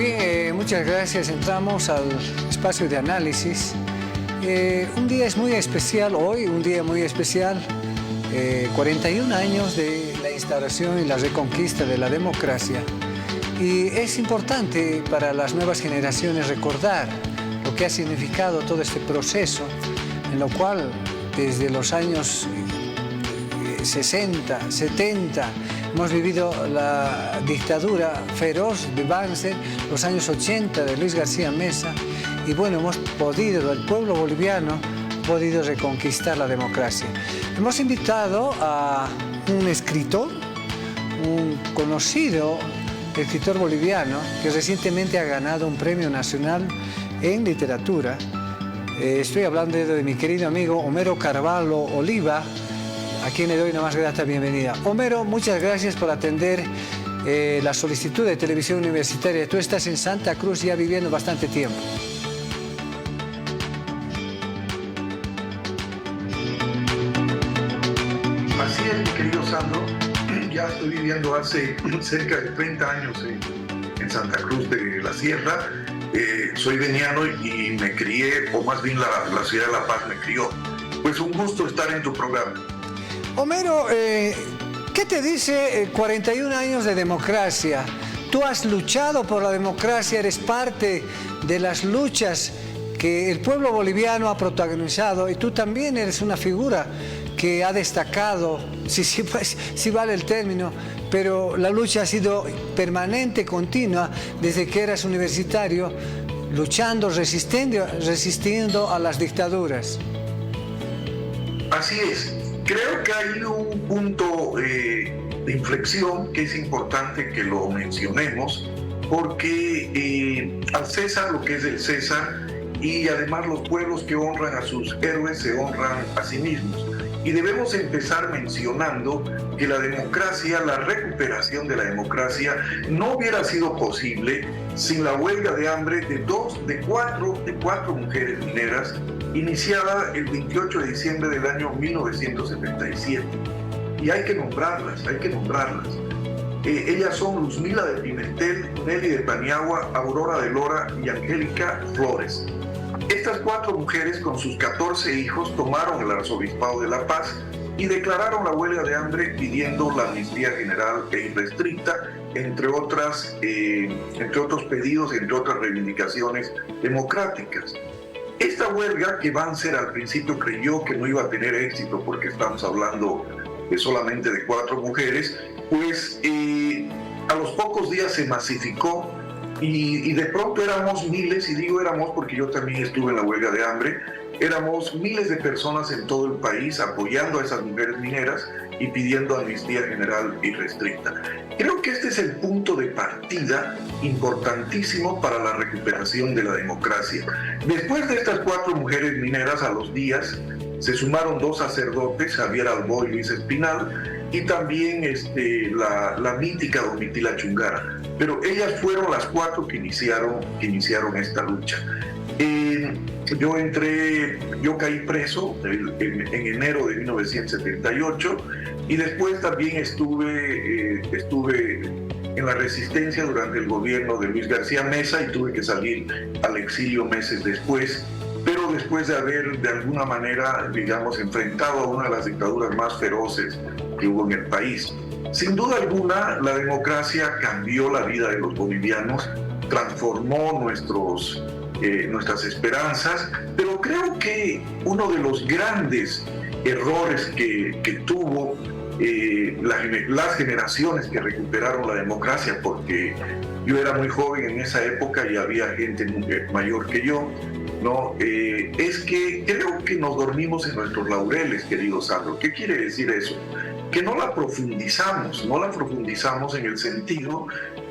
Bien, muchas gracias. Entramos al espacio de análisis. Un día es muy especial hoy, un día muy especial. 41 años de la instauración y la reconquista de la democracia. Y es importante para las nuevas generaciones recordar lo que ha significado todo este proceso, en lo cual desde los años 60, 70, hemos vivido la dictadura feroz de Banzer, los años 80 de Luis García Meza, y bueno, hemos podido, el pueblo boliviano ha podido reconquistar la democracia. Hemos invitado a un escritor, un conocido escritor boliviano que recientemente ha ganado un premio nacional en literatura. Estoy hablando de mi querido amigo Homero Carvalho Oliva, a quien le doy una más grata bienvenida. Homero, muchas gracias por atender la solicitud de Televisión Universitaria. Tú estás en Santa Cruz ya viviendo bastante tiempo. Así es, mi querido Sandro. Ya estoy viviendo hace cerca de 30 años en Santa Cruz de la Sierra. Soy veniano y me crié, o más bien la ciudad de La Paz me crió. Pues un gusto estar en tu programa. Homero, ¿qué te dice 41 años de democracia? Tú has luchado por la democracia, eres parte de las luchas que el pueblo boliviano ha protagonizado y tú también eres una figura que ha destacado, si vale el término, pero la lucha ha sido permanente, continua, desde que eras universitario, luchando, resistiendo a las dictaduras. Así es. Creo que hay un punto de inflexión que es importante que lo mencionemos, porque al César lo que es del César, y además los pueblos que honran a sus héroes se honran a sí mismos. Y debemos empezar mencionando que la democracia, la recuperación de la democracia, no hubiera sido posible sin la huelga de hambre de cuatro mujeres mineras, iniciada el 28 de diciembre del año 1977. Y hay que nombrarlas. Ellas son Luzmila de Pimentel, Nelly de Paniagua, Aurora de Lora y Angélica Flores. Estas 4 mujeres con sus 14 hijos tomaron el arzobispado de La Paz y declararon la huelga de hambre pidiendo la amnistía general e irrestricta, entre otros pedidos, entre otras reivindicaciones democráticas. Esta huelga, que Banzer al principio creyó que no iba a tener éxito porque estamos hablando solamente de 4 mujeres, pues a los pocos días se masificó y de pronto éramos miles, y digo éramos porque yo también estuve en la huelga de hambre, éramos miles de personas en todo el país apoyando a esas mujeres mineras y pidiendo amnistía general irrestricta. Creo que este es el punto de partida importantísimo para la recuperación de la democracia. Después de estas 4 mujeres mineras, a los días se sumaron 2 sacerdotes, Javier Albó y Luis Espinal, y también la mítica Domitila Chungara. Pero ellas fueron las 4 que iniciaron esta lucha. Yo caí preso en enero de 1978 y después también estuve en la resistencia durante el gobierno de Luis García Meza y tuve que salir al exilio meses después, pero después de haber de alguna manera, digamos, enfrentado a una de las dictaduras más feroces que hubo en el país. Sin duda alguna, la democracia cambió la vida de los bolivianos, transformó nuestras esperanzas, pero creo que uno de los grandes errores que tuvo las generaciones que recuperaron la democracia, porque yo era muy joven en esa época y había gente mayor que yo, ¿no? Es que creo que nos dormimos en nuestros laureles, querido Sandro. ¿Qué quiere decir eso? Que no la profundizamos en el sentido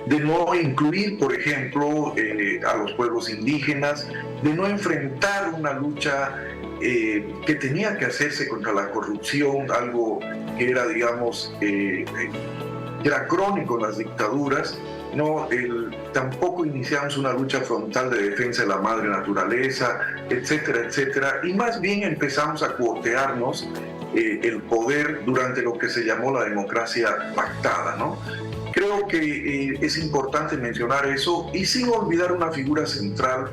de no incluir, por ejemplo, a los pueblos indígenas, de no enfrentar una lucha que tenía que hacerse contra la corrupción, algo que era, digamos, era crónico en las dictaduras, ¿no? Tampoco iniciamos una lucha frontal de defensa de la madre naturaleza, etcétera, etcétera, y más bien empezamos a cuotearnos el poder durante lo que se llamó la democracia pactada, ¿no? Creo creo que es importante mencionar eso y sin olvidar una figura central,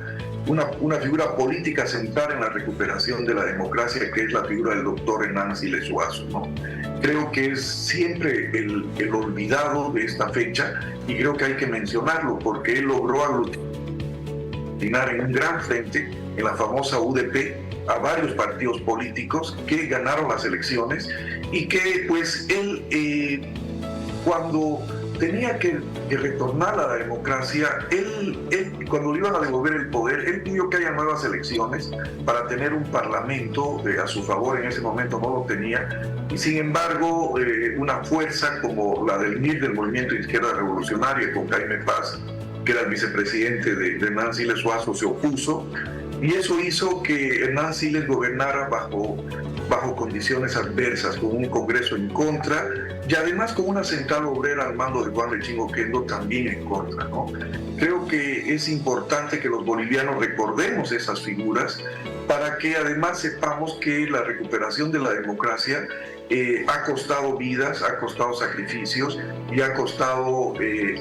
una figura política central en la recuperación de la democracia, que es la figura del doctor Hernán Siles Zuazo, ¿no? Creo que es siempre el olvidado de esta fecha y creo que hay que mencionarlo porque él logró aglutinar en un gran frente, en la famosa UDP, a varios partidos políticos que ganaron las elecciones y que pues él cuando tenía que retornar a la democracia, él cuando le iban a devolver el poder, él pidió que haya nuevas elecciones para tener un parlamento a su favor. En ese momento no lo tenía y sin embargo una fuerza como la del MIR, del Movimiento de Izquierda Revolucionaria, con Jaime Paz, que era el vicepresidente de Hernán Siles Zuazo, se opuso. Y eso hizo que Hernán Siles gobernara bajo condiciones adversas, con un Congreso en contra y además con una central obrera al mando de Juan Lechín Oquendo también en contra, ¿no? Creo que es importante que los bolivianos recordemos esas figuras para que además sepamos que la recuperación de la democracia ha costado vidas, ha costado sacrificios y ha costado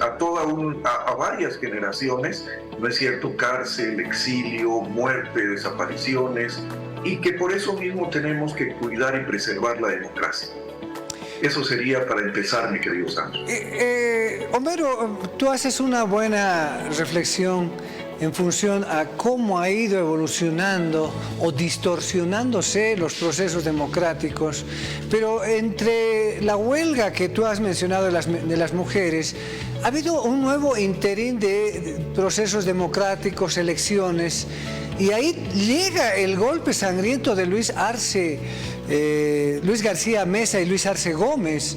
a varias generaciones, ¿no es cierto?, cárcel, exilio, muerte, desapariciones, y que por eso mismo tenemos que cuidar y preservar la democracia. Eso sería para empezar, mi querido Santos. Homero, tú haces una buena reflexión en función a cómo ha ido evolucionando o distorsionándose los procesos democráticos, pero entre la huelga que tú has mencionado de las mujeres, ha habido un nuevo interín de procesos democráticos, elecciones, y ahí llega el golpe sangriento de Luis García Mesa y Luis Arce Gómez,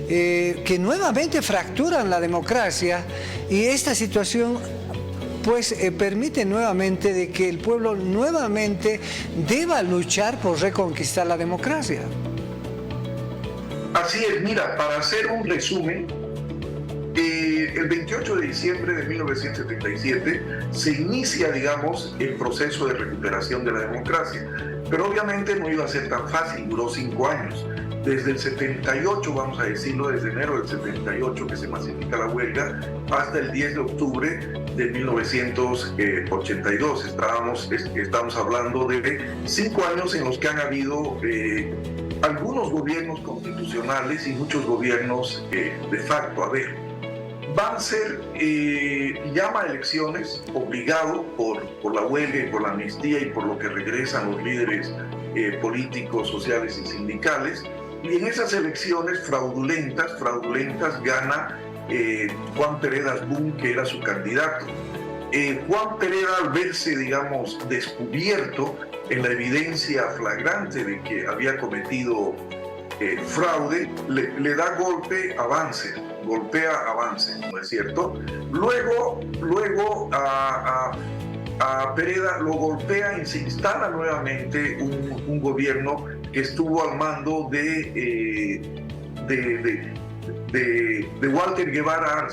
que nuevamente fracturan la democracia, y esta situación pues permite nuevamente de que el pueblo nuevamente deba luchar por reconquistar la democracia. Así es, mira, para hacer un resumen, el 28 de diciembre de 1977 se inicia, digamos, el proceso de recuperación de la democracia, pero obviamente no iba a ser tan fácil, duró 5 años. Desde el 78, vamos a decirlo, desde enero del 78 que se masifica la huelga, hasta el 10 de octubre de 1982. Estamos hablando de 5 años en los que han habido algunos gobiernos constitucionales y muchos gobiernos de facto. A ver, Banzer llama a elecciones, obligado por la huelga y por la amnistía y por lo que regresan los líderes políticos, sociales y sindicales. Y en esas elecciones fraudulentas gana Juan Pereda Asbun, que era su candidato. Juan Pereda, al verse, digamos, descubierto en la evidencia flagrante de que había cometido fraude, le da golpe a Banzer, golpea a Banzer, ¿no es cierto? Luego a Pereda lo golpea y se instala nuevamente un gobierno que estuvo al mando de Walter Guevara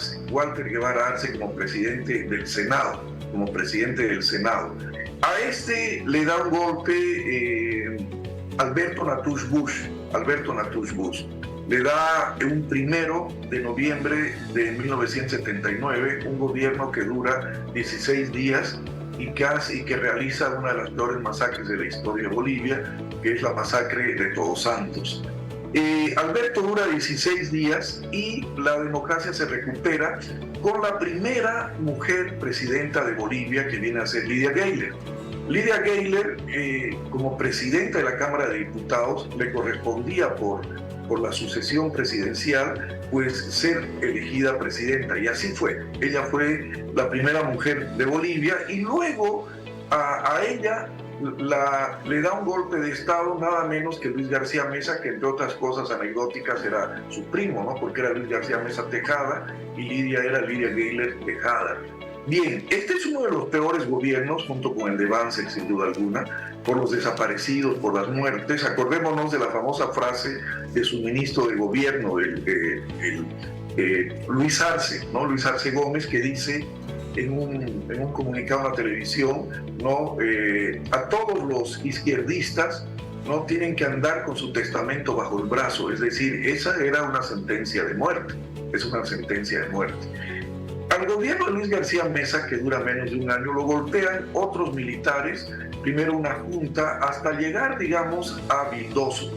Arce como presidente del Senado, A este le da un golpe Alberto Natush Bush. Le da un 1 de noviembre de 1979 un gobierno que dura 16 días y que realiza una de las peores masacres de la historia de Bolivia, que es la masacre de Todos Santos. Alberto dura 16 días y la democracia se recupera con la primera mujer presidenta de Bolivia, que viene a ser Lydia Gayler. Lydia Gayler, como presidenta de la Cámara de Diputados, le correspondía por la sucesión presidencial, pues ser elegida presidenta, y así fue. Ella fue la primera mujer de Bolivia y luego a ella le da un golpe de Estado nada menos que Luis García Mesa, que entre otras cosas anecdóticas era su primo, ¿no? Porque era Luis García Mesa Tejada y Lydia era Lydia Gayler Tejada. Bien, este es uno de los peores gobiernos, junto con el de Banzer, sin duda alguna, por los desaparecidos, por las muertes. Acordémonos de la famosa frase de su ministro de gobierno, Luis Arce, ¿no? Luis Arce Gómez, que dice en un comunicado en la televisión, ¿no? A todos los izquierdistas no tienen que andar con su testamento bajo el brazo. Es decir, esa era una sentencia de muerte. es una sentencia de muerte. Al gobierno de Luis García Mesa, que dura menos de un año, lo golpean otros militares, primero una junta, hasta llegar, digamos, a Vildoso.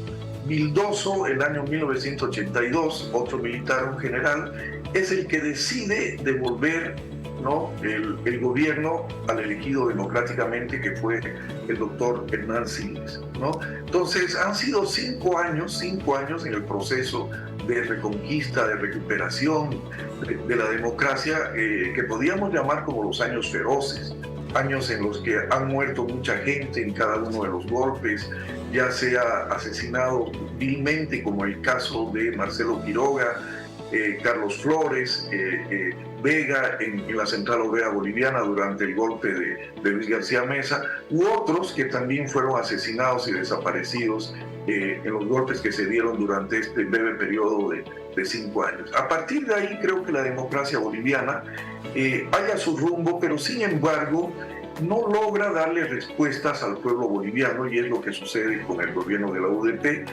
Vildoso, el año 1982, otro militar, un general, es el que decide devolver, ¿no?, el gobierno al elegido democráticamente, que fue el doctor Hernán Siles, ¿no? Entonces, han sido 5 años en el proceso de reconquista, de recuperación de la democracia, que podíamos llamar como los años feroces, años en los que han muerto mucha gente en cada uno de los golpes, ya sea asesinado vilmente, como el caso de Marcelo Quiroga, Carlos Flores, Vega en la Central Obrera Boliviana durante el golpe de Luis García Mesa, u otros que también fueron asesinados y desaparecidos en los golpes que se dieron durante este breve periodo de 5 años. A partir de ahí creo que la democracia boliviana halla su rumbo, pero sin embargo no logra darle respuestas al pueblo boliviano, y es lo que sucede con el gobierno de la UDP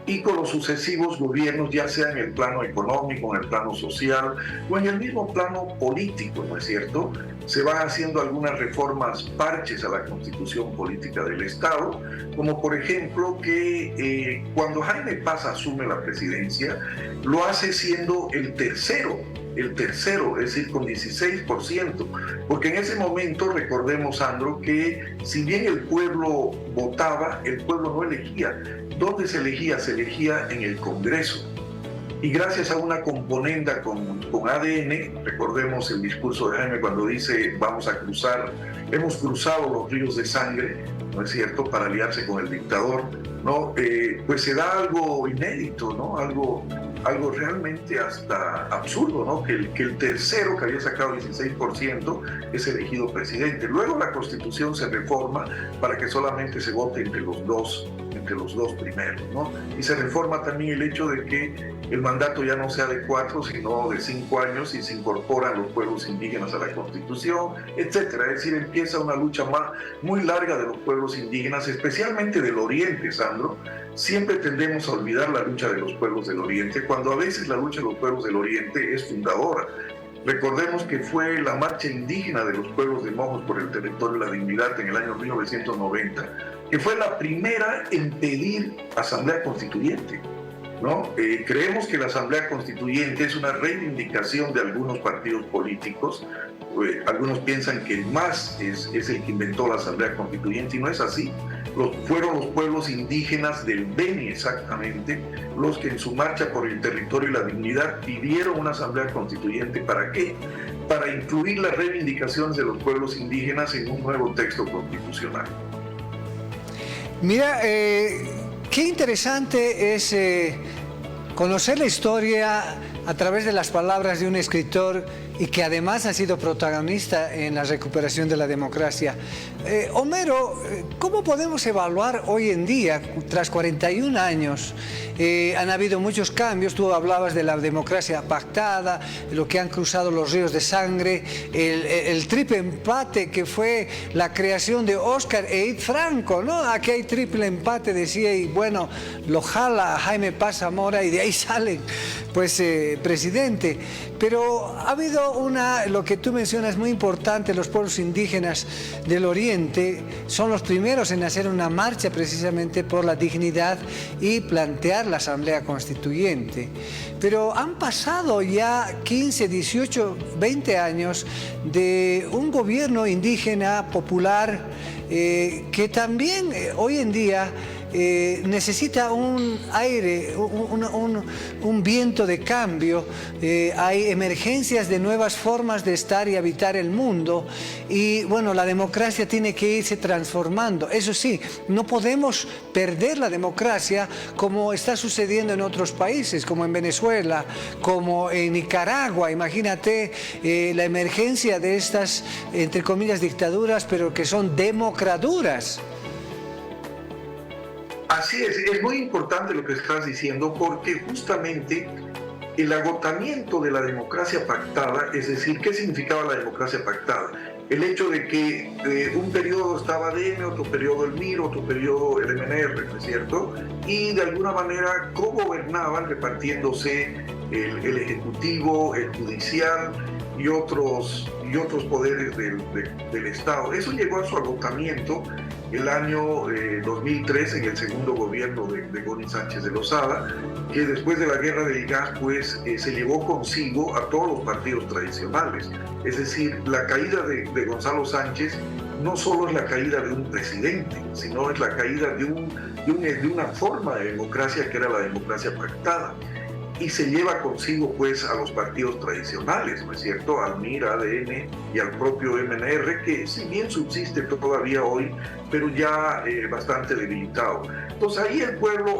y con los sucesivos gobiernos, ya sea en el plano económico, en el plano social o en el mismo plano político, ¿no es cierto? Se van haciendo algunas reformas parches a la constitución política del Estado, como por ejemplo que cuando Jaime Paz asume la presidencia, lo hace siendo el tercero, es decir, con 16%, porque en ese momento, recordemos, Sandro, que si bien el pueblo votaba, el pueblo no elegía. ¿Dónde se elegía? Se elegía en el Congreso. Y gracias a una componenda con ADN, recordemos el discurso de Jaime cuando dice hemos cruzado los ríos de sangre, ¿no es cierto?, para aliarse con el dictador, ¿no? Pues se da algo inédito, ¿no? Algo realmente hasta absurdo, ¿no? Que el tercero, que había sacado 16%, es elegido presidente. Luego la Constitución se reforma para que solamente se vote entre los dos primeros, ¿no? Y se reforma también el hecho de que el mandato ya no sea de 4, sino de 5 años, y se incorporan los pueblos indígenas a la Constitución, etcétera. Es decir, empieza una lucha muy larga de los pueblos indígenas, especialmente del Oriente, Sandro. Siempre tendemos a olvidar la lucha de los pueblos del Oriente, cuando a veces la lucha de los pueblos del Oriente es fundadora. Recordemos que fue la marcha indígena de los pueblos de Mojos por el territorio de la dignidad en el año 1990, que fue la primera en pedir asamblea constituyente, ¿no? Creemos que la asamblea constituyente es una reivindicación de algunos partidos políticos. Algunos piensan que el MAS es el que inventó la asamblea constituyente, y no es así. Fueron los pueblos indígenas del Beni, exactamente, los que en su marcha por el territorio y la dignidad pidieron una asamblea constituyente. ¿Para qué? Para incluir las reivindicaciones de los pueblos indígenas en un nuevo texto constitucional. Mira, qué interesante es conocer la historia a través de las palabras de un escritor y que además ha sido protagonista en la recuperación de la democracia. Homero, ¿cómo podemos evaluar hoy en día, tras 41 años? Han habido muchos cambios. Tú hablabas de la democracia pactada, lo que han cruzado los ríos de sangre, el triple empate que fue la creación de Óscar e Franco, ¿no? Aquí hay triple empate, decía, y bueno, lo jala a Jaime Paz Zamora y de ahí sale, pues, presidente. Pero ha habido lo que tú mencionas, muy importante. Los pueblos indígenas del Oriente son los primeros en hacer una marcha precisamente por la dignidad y plantear la Asamblea Constituyente. Pero han pasado ya 15, 18, 20 años de un gobierno indígena popular que también hoy en día necesita un aire, un viento de cambio. Hay emergencias de nuevas formas de estar y habitar el mundo, y bueno, la democracia tiene que irse transformando. Eso sí, no podemos perder la democracia como está sucediendo en otros países, como en Venezuela, como en Nicaragua. Imagínate la emergencia de estas, entre comillas, dictaduras, pero que son democraduras. Así es muy importante lo que estás diciendo, porque justamente el agotamiento de la democracia pactada, es decir, ¿qué significaba la democracia pactada? el hecho de que un periodo estaba DM, otro periodo el MIR, otro periodo el MNR, ¿no es cierto? Y de alguna manera cogobernaban repartiéndose el ejecutivo, el judicial y otros poderes del Estado. Eso llegó a su agotamiento el año 2003 en el segundo gobierno de Gómez Sánchez de Lozada, que después de la guerra del gas pues se llevó consigo a todos los partidos tradicionales. Es decir, la caída de Gonzalo Sánchez no solo es la caída de un presidente, sino es la caída de una forma de democracia que era la democracia pactada. Y se lleva consigo pues a los partidos tradicionales, ¿no es cierto? Al MIR, ADN y al propio MNR, que si bien subsiste todavía hoy, pero ya bastante debilitado. Entonces ahí el pueblo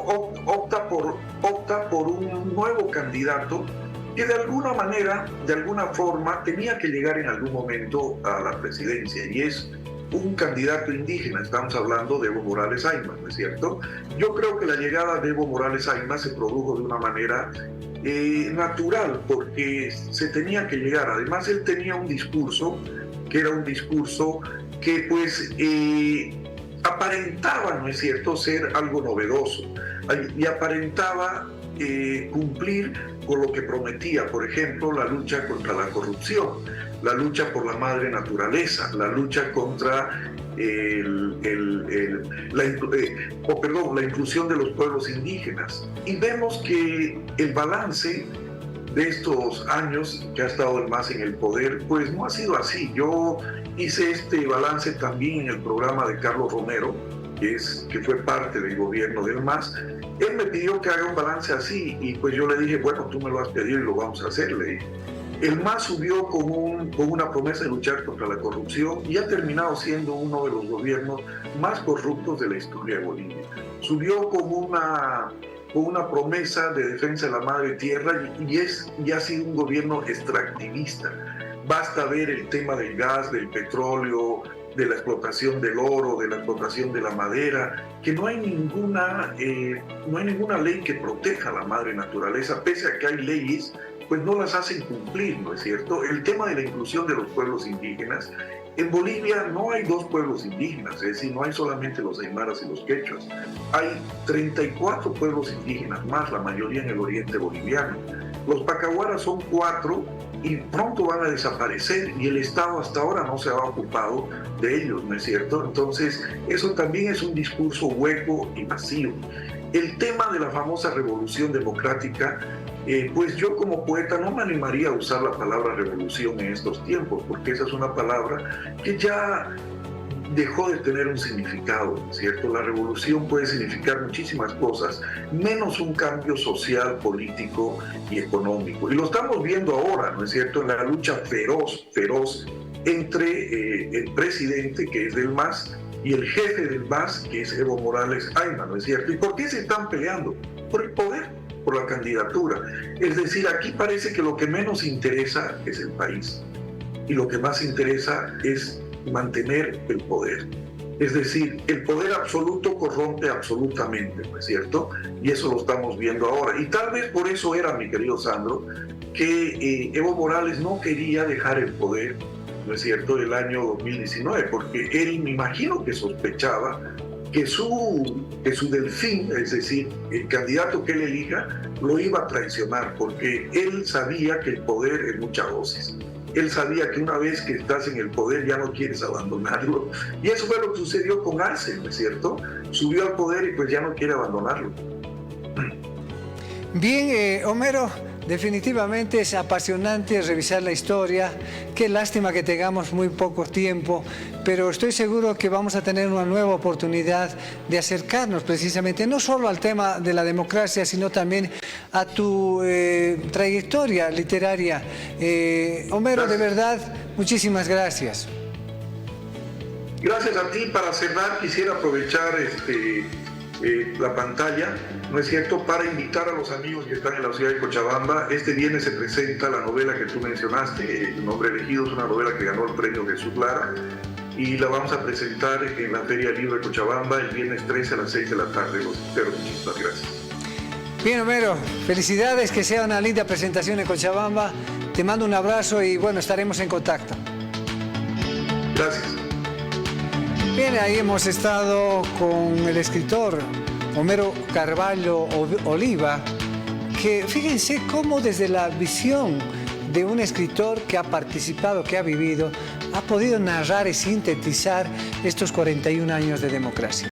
opta por un nuevo candidato que de alguna manera, de alguna forma, tenía que llegar en algún momento a la presidencia, y es un candidato indígena. Estamos hablando de Evo Morales Ayma, ¿no es cierto? Yo creo que la llegada de Evo Morales Ayma se produjo de una manera natural, porque se tenía que llegar. Además, él tenía un discurso, que era un discurso que pues aparentaba, ¿no es cierto?, ser algo novedoso, y aparentaba cumplir con lo que prometía. Por ejemplo, la lucha contra la corrupción, la lucha por la madre naturaleza, la lucha contra la inclusión de los pueblos indígenas. Y vemos que el balance de estos años que ha estado el MAS en el poder, pues no ha sido así. Yo hice este balance también en el programa de Carlos Romero, que fue parte del gobierno del MAS. Él me pidió que haga un balance así, y pues yo le dije, bueno, tú me lo has pedido y lo vamos a hacer, le dije. El MAS subió con una promesa de luchar contra la corrupción y ha terminado siendo uno de los gobiernos más corruptos de la historia de Bolivia. Subió con una promesa de defensa de la madre tierra y ha sido un gobierno extractivista. Basta ver el tema del gas, del petróleo, de la explotación del oro, de la explotación de la madera, que no hay ninguna ley que proteja a la madre naturaleza, pese a que hay leyes, pues no las hacen cumplir, ¿no es cierto? El tema de la inclusión de los pueblos indígenas. En Bolivia no hay dos pueblos indígenas, es decir, no hay solamente los aymaras y los quechuas. Hay 34 pueblos indígenas más, la mayoría en el oriente boliviano. Los pacahuaras son 4 y pronto van a desaparecer, y el Estado hasta ahora no se ha ocupado de ellos, ¿no es cierto? Entonces, eso también es un discurso hueco y vacío. El tema de la famosa revolución democrática, pues yo como poeta no me animaría a usar la palabra revolución en estos tiempos, porque esa es una palabra que ya dejó de tener un significado, ¿cierto? La revolución puede significar muchísimas cosas, menos un cambio social, político y económico. Y lo estamos viendo ahora, ¿no es cierto?, en la lucha feroz entre el presidente, que es del MAS, y el jefe del MAS, que es Evo Morales Ayma, ¿no es cierto? ¿Y por qué se están peleando? Por el poder, por la candidatura. Es decir, aquí parece que lo que menos interesa es el país, y lo que más interesa es mantener el poder. Es decir, el poder absoluto corrompe absolutamente, ¿no es cierto? Y eso lo estamos viendo ahora. Y tal vez por eso era, mi querido Sandro, que Evo Morales no quería dejar el poder, ¿no es cierto?, el año 2019, porque él, me imagino que sospechaba que su delfín, es decir, el candidato que él elija, lo iba a traicionar, porque él sabía que el poder es mucha dosis. Él sabía que una vez que estás en el poder ya no quieres abandonarlo. Y eso fue lo que sucedió con Arce, ¿no es cierto? Subió al poder y pues ya no quiere abandonarlo. Bien, Homero, definitivamente es apasionante revisar la historia. Qué lástima que tengamos muy poco tiempo, pero estoy seguro que vamos a tener una nueva oportunidad de acercarnos precisamente no solo al tema de la democracia, sino también a tu trayectoria literaria. Homero, de verdad, muchísimas gracias. Gracias a ti. Para cerrar, quisiera aprovechar la pantalla, ¿no es cierto?, para invitar a los amigos que están en la ciudad de Cochabamba. Este viernes se presenta la novela que tú mencionaste, El Nombre Elegido. Es una novela que ganó el premio Jesús Lara, y la vamos a presentar en la Feria del Libro de Cochabamba el viernes 13 a las 6 de la tarde. Los espero. Muchísimas gracias. Bien, Homero, felicidades, que sea una linda presentación en Cochabamba. Te mando un abrazo y bueno, estaremos en contacto. Gracias. Bien, ahí hemos estado con el escritor Homero Carvalho Oliva, que fíjense cómo desde la visión de un escritor que ha participado, que ha vivido, ha podido narrar y sintetizar estos 41 años de democracia.